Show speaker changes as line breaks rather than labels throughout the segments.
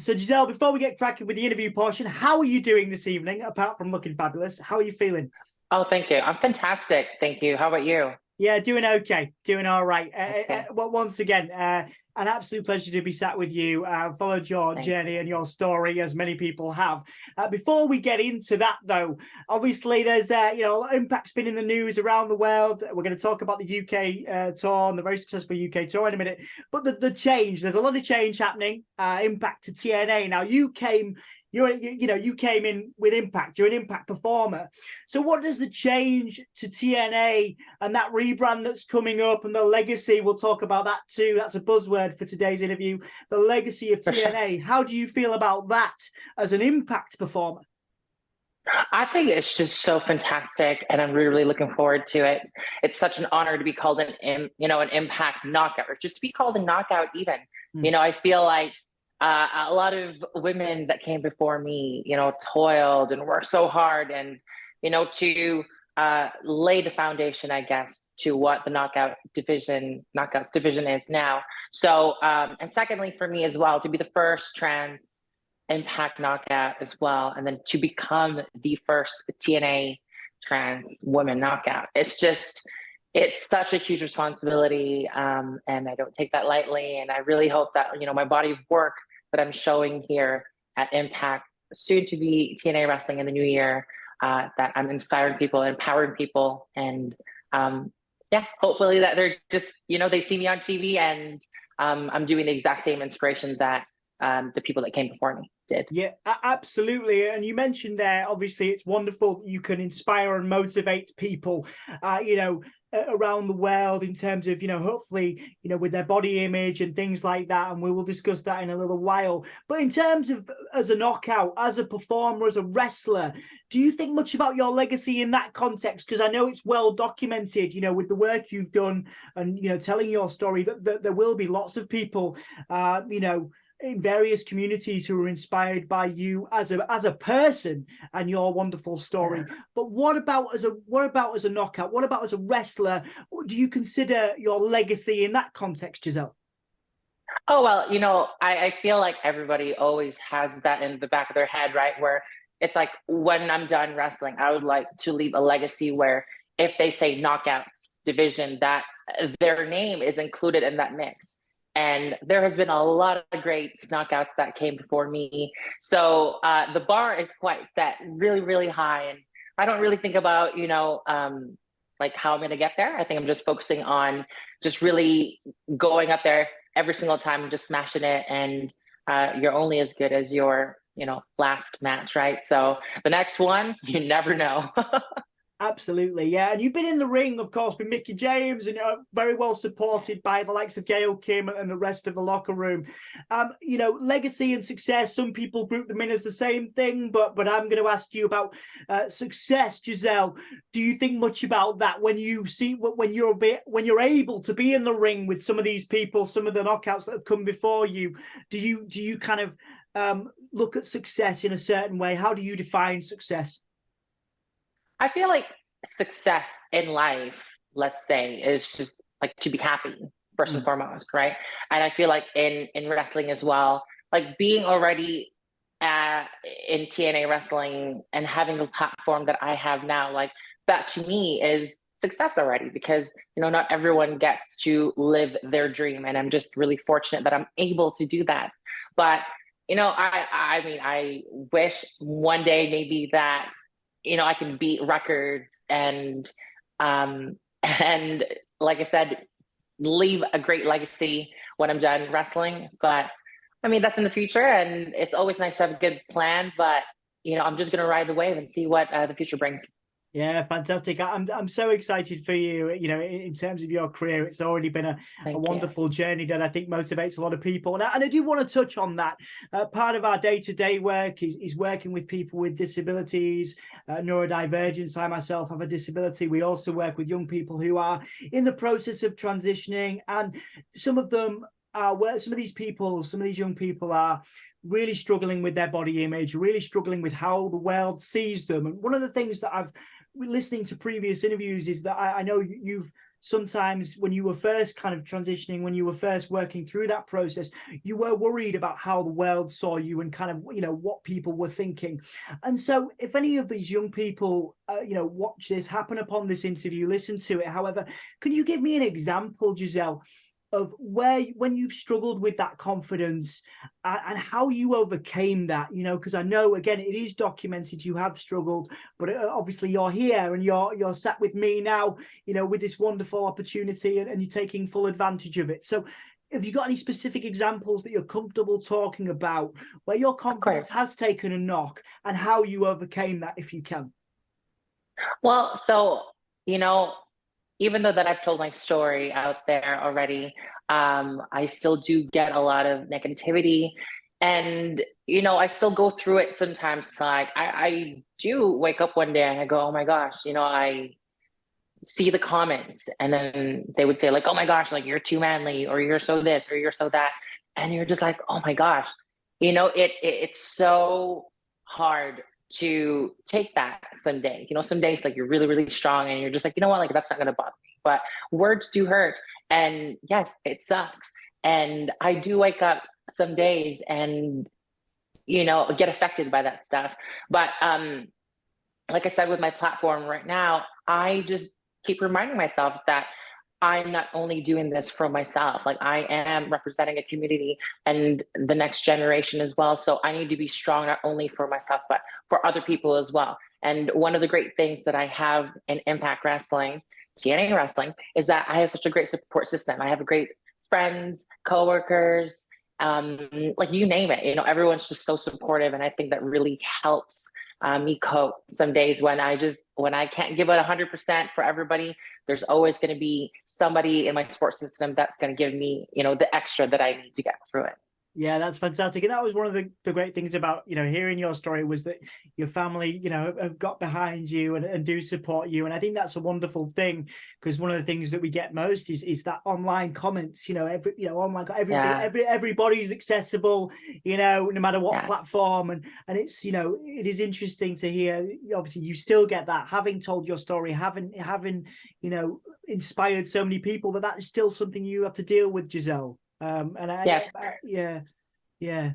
So, Gisele, before we get cracking with the interview portion, how are you doing this evening, apart from looking fabulous? How are you feeling?
Oh, thank you. I'm fantastic. Thank you. How about you?
Yeah, doing okay, doing all right.
Okay.
Well, once again, an absolute pleasure to be sat with you. Followed your
Thank
journey
you.
and your story, as many people have. Before we get into that, though, obviously there's a lot of impact's been in the news around the world. We're going to talk about the UK tour and the very successful UK tour in a minute. But the change, there's a lot of change happening. Impact to TNA. Now you came in with Impact. You're an Impact performer. So what does the change to TNA and that rebrand that's coming up and the legacy, we'll talk about that too. That's a buzzword for today's interview. The legacy of
For sure.
TNA. How do you feel about that as an Impact performer?
I think it's just so fantastic, and I'm really looking forward to it. It's such an honor to be called an Impact Knockout, or just to be called a Knockout. Even,
Hmm.
I feel like a lot of women that came before me, toiled and worked so hard, and to lay the foundation, I guess, to what the Knockouts division is now. So, and secondly, for me as well, to be the first trans Impact Knockout as well, and then to become the first TNA trans woman knockout. It's such a huge responsibility, and I don't take that lightly. And I really hope that my body of work that I'm showing here at Impact, soon to be TNA Wrestling in the new year, that I'm inspiring people, empowering people, and yeah, hopefully that they're just they see me on TV, and I'm doing the exact same inspiration that the people that came before me did.
Yeah, absolutely. And you mentioned there, obviously, it's wonderful you can inspire and motivate people, around the world in terms of, hopefully, with their body image and things like that. And we will discuss that in a little while. But in terms of as a knockout, as a performer, as a wrestler, do you think much about your legacy in that context? Because I know it's well documented, with the work you've done and, telling your story that there will be lots of people, in various communities who are inspired by you as a person and your wonderful story.
Yeah.
But what about as a knockout? What about as a wrestler? Do you consider your legacy in that context, Gisele?
Oh, well, I feel like everybody always has that in the back of their head, right? Where it's like, when I'm done wrestling, I would like to leave a legacy where if they say Knockouts division, that their name is included in that mix. And there has been a lot of great knockouts that came before me. So the bar is quite set really, really high. And I don't really think about, like how I'm going to get there. I think I'm just focusing on just really going up there every single time and just smashing it. And you're only as good as your, last match, right? So the next one, you never know.
Absolutely, yeah. And you've been in the ring, of course, with Mickey James, and you're very well supported by the likes of Gail Kim and the rest of the locker room. Legacy and success, some people group them in as the same thing, but I'm going to ask you about success, Gisele. Do you think much about that when you're able to be in the ring with some of these people, some of the knockouts that have come before you? Do you kind of look at success in a certain way? How do you define success?
I feel like success in life, let's say, is just like to be happy first and
Mm.
foremost, right? And I feel like in wrestling as well, like being already in TNA wrestling and having the platform that I have now, like that to me is success already, because not everyone gets to live their dream, and I'm just really fortunate that I'm able to do that. But I mean, I wish one day maybe that I can beat records and and like I said, leave a great legacy when I'm done wrestling. But I mean, that's in the future, and it's always nice to have a good plan. But I'm just gonna ride the wave and see what the future brings.
Yeah, fantastic. I'm so excited for you. In terms of your career, it's already been a
Thank you.
wonderful journey that I think motivates a lot of people. And I do want to touch on that. Part of our day-to-day work is working with people with disabilities, neurodivergence. I myself have a disability. We also work with young people who are in the process of transitioning, and some of them where some of these young people are really struggling with their body image, really struggling with how the world sees them. And one of the things that I've listening to previous interviews is that I know you've sometimes when you were first kind of transitioning, when you were first working through that process, you were worried about how the world saw you and kind of, what people were thinking. And so if any of these young people, watch this, happen upon this interview, listen to it, however, can you give me an example, Gisele, of when you've struggled with that confidence and how you overcame that, because I know, again, it is documented you have struggled, but obviously you're here and you're sat with me now, with this wonderful opportunity, and you're taking full advantage of it. So have you got any specific examples that you're comfortable talking about where your confidence has taken a knock and how you overcame that, if you can?
Well, so, even though that I've told my story out there already, I still do get a lot of negativity. And, I still go through it sometimes. Like I do wake up one day and I go, oh my gosh, I see the comments, and then they would say like, oh my gosh, like you're too manly, or you're so this, or you're so that. And you're just like, oh my gosh, it's so hard to take that some days. Some days like you're really, really strong and you're just like, you know what, like that's not gonna bother me. But words do hurt. And yes, it sucks. And I do wake up some days and, get affected by that stuff. But like I said, with my platform right now, I just keep reminding myself that I'm not only doing this for myself, like I am representing a community and the next generation as well. So I need to be strong, not only for myself, but for other people as well. And one of the great things that I have in Impact Wrestling, TNA Wrestling, is that I have such a great support system. I have great friends, coworkers, like you name it, everyone's just so supportive. And I think that really helps me cope some days when I can't give it 100% for everybody. There's always going to be somebody in my support system that's going to give me, the extra that I need to get through it.
Yeah, that's fantastic. And that was one of the great things about, hearing your story, was that your family, have got behind you and do support you. And I think that's a wonderful thing, because one of the things that we get most is that online comments, online, everybody's accessible, no matter what platform. And it's, it is interesting to hear, obviously you still get that, having told your story, having, inspired so many people, that is still something you have to deal with, Gisele. And yeah.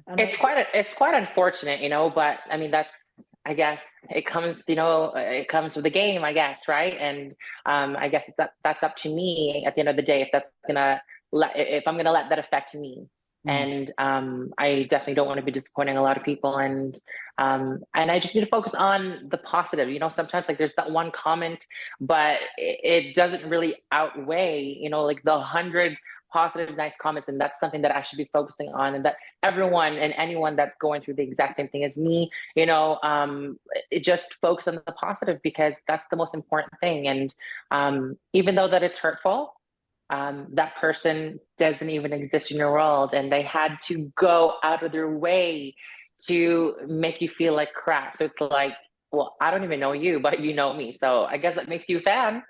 And
it's quite unfortunate, but I mean, I guess it comes with the game, I guess, right? And I guess that's up to me at the end of the day, if I'm gonna let that affect me. And I definitely don't want to be disappointing a lot of people, and I just need to focus on the positive. Sometimes like there's that one comment, but it doesn't really outweigh like the 100 positive, nice comments. And that's something that I should be focusing on, and that everyone and anyone that's going through the exact same thing as me, just focus on the positive, because that's the most important thing. And even though that it's hurtful, that person doesn't even exist in your world, and they had to go out of their way to make you feel like crap. So it's like, well, I don't even know you, but you know me. So I guess that makes you a fan.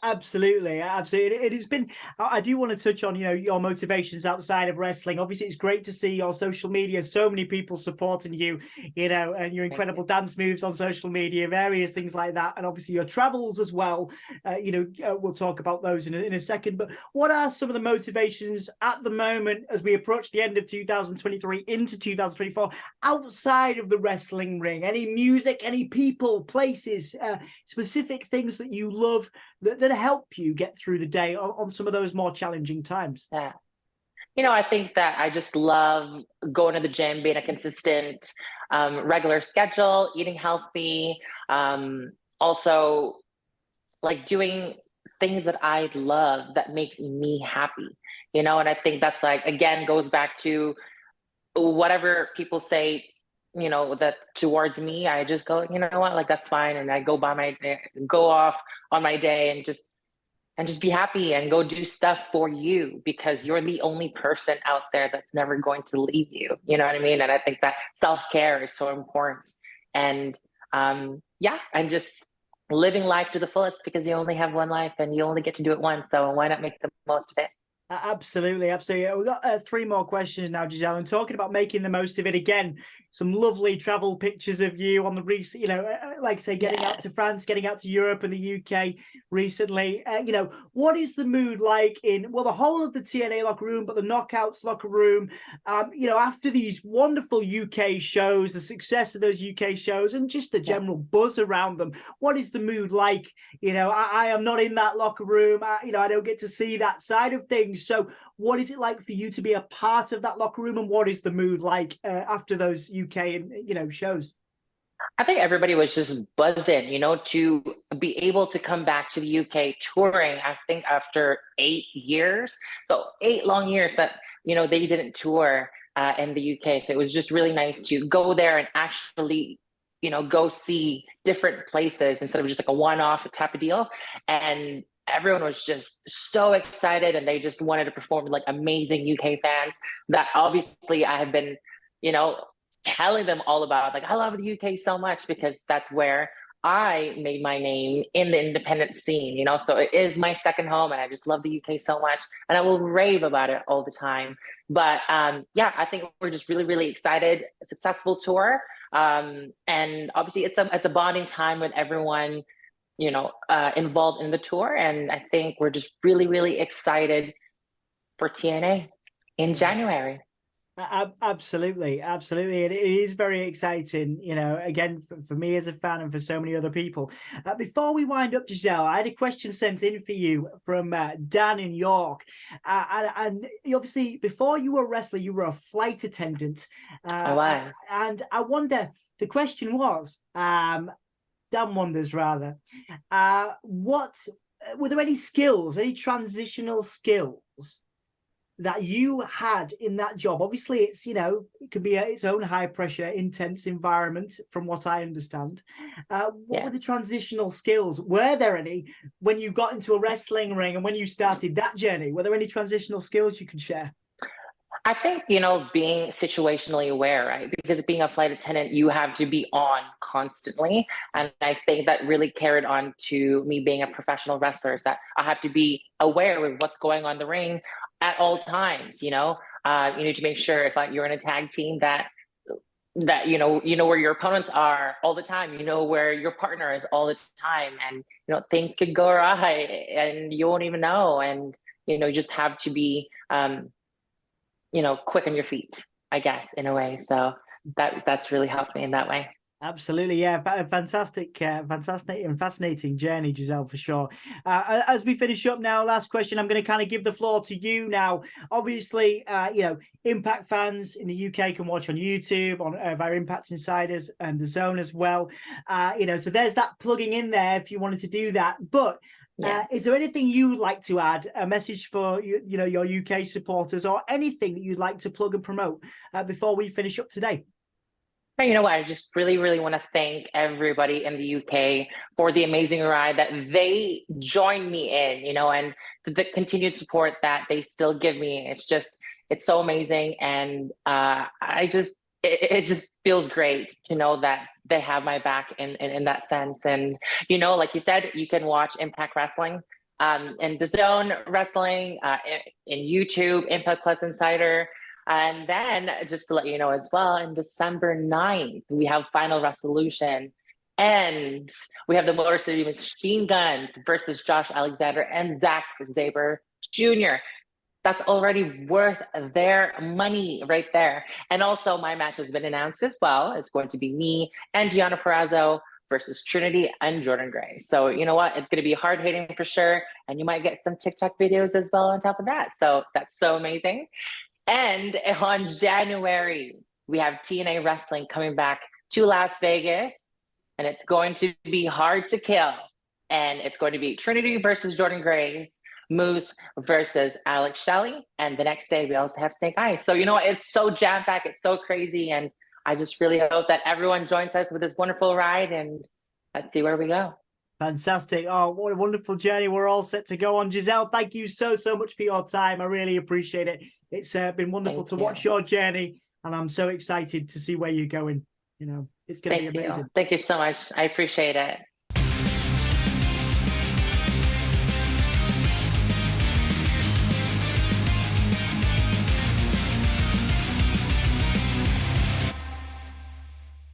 Absolutely. It has been, I do want to touch on, your motivations outside of wrestling. Obviously, it's great to see your social media, so many people supporting you, and your incredible dance moves on social media, various things like that. And obviously your travels as well. We'll talk about those in a second. But what are some of the motivations at the moment, as we approach the end of 2023 into 2024, outside of the wrestling ring? Any music, any people, places, specific things that you love that help you get through the day on some of those more challenging times?
Yeah. I think that I just love going to the gym, being a consistent, regular schedule, eating healthy, also like doing things that I love that makes me happy, and I think that's like, again, goes back to whatever people say, that towards me, I just go, you know what, like that's fine. And I go off on my day and just be happy and go do stuff for you, because you're the only person out there that's never going to leave you. You know what I mean? And I think that self-care is so important. And and just living life to the fullest, because you only have one life and you only get to do it once. So why not make the most of it?
Absolutely, absolutely. We've got three more questions now, Gisele. And talking about making the most of it again, some lovely travel pictures of you on the recent, like I say, getting out to France, getting out to Europe and the UK recently. What is the mood like in, well, the whole of the TNA locker room, but the Knockouts locker room, after these wonderful UK shows, the success of those UK shows, and just the general buzz around them? What is the mood like? I am not in that locker room. I don't get to see that side of things. So what is it like for you to be a part of that locker room, and what is the mood like after those UK and shows?
I think everybody was just buzzing, to be able to come back to the UK touring, I think after 8 years. So 8 long years that, they didn't tour in the UK. So it was just really nice to go there and actually, go see different places instead of just like a one-off type of deal. And everyone was just so excited, and they just wanted to perform with like amazing UK fans that obviously I have been, telling them all about. Like, I love the UK so much because that's where I made my name in the independent scene, so it is my second home, and I just love the UK so much, and I will rave about it all the time. But I think we're just really, really excited. A successful tour, and obviously it's a bonding time with everyone involved in the tour. And I think we're just really, really excited for TNA in January.
Absolutely, absolutely. It is very exciting, again, for me as a fan and for so many other people. Before we wind up, Gisele, I had a question sent in for you from Dan in York. And obviously, before you were a wrestler, you were a flight attendant.
I was.
And I wonder, the question was, Dan wonders rather, what were there any skills, any transitional skills that you had in that job? Obviously, it's, it could be its own high pressure, intense environment, from what I understand. What were the transitional skills? Were there any when you got into a wrestling ring and when you started that journey? Were there any transitional skills you could share?
I think, being situationally aware, right? Because being a flight attendant, you have to be on constantly. And I think that really carried on to me being a professional wrestler, is that I have to be aware of what's going on in the ring at all times. You need to make sure if you're in a tag team that where your opponents are all the time, where your partner is all the time, and things could go awry and you won't even know. And you just have to be quick on your feet, I guess, in a way. So that's really helped me in that way.
Absolutely, yeah, fantastic, fantastic and fascinating journey, Gisele, for sure. As we finish up now, last question, I'm going to kind of give the floor to you now. Obviously, Impact fans in the UK can watch on YouTube, on via Impact Insiders and the Zone as well. So there's that plugging in there if you wanted to do that. But is there anything you would like to add, a message for your UK supporters, or anything that you'd like to plug and promote before we finish up today?
You know what? I just really, really want to thank everybody in the UK for the amazing ride that they joined me in, and the continued support that they still give me. It's so amazing. And it just feels great to know that they have my back in that sense. And, like you said, you can watch Impact Wrestling in the Zone Wrestling, in YouTube, Impact Plus Insider. And then just to let you know as well, in December 9th, we have Final Resolution. And we have the Motor City Machine Guns versus Josh Alexander and Zack Sabre Jr. That's already worth their money right there. And also my match has been announced as well. It's going to be me and Deonna Purrazzo versus Trinity and Jordan Gray. So you know what? It's going to be hard hitting for sure. And you might get some TikTok videos as well on top of that. So that's so amazing. And on January, we have TNA Wrestling coming back to Las Vegas, and it's going to be hard to kill. And it's going to be Trinity versus Jordan Grace, Moose versus Alex Shelley, and the next day we also have Snake Eyes. So it's so jam-packed, it's so crazy, and I just really hope that everyone joins us with this wonderful ride, and let's see where we go.
Fantastic. Oh, what a wonderful journey we're all set to go on. Gisele, thank you so much for your time. I really appreciate it. It's been wonderful to watch your journey, and I'm so excited to see where you're going. It's going to be amazing.
Thank you so much. I appreciate it.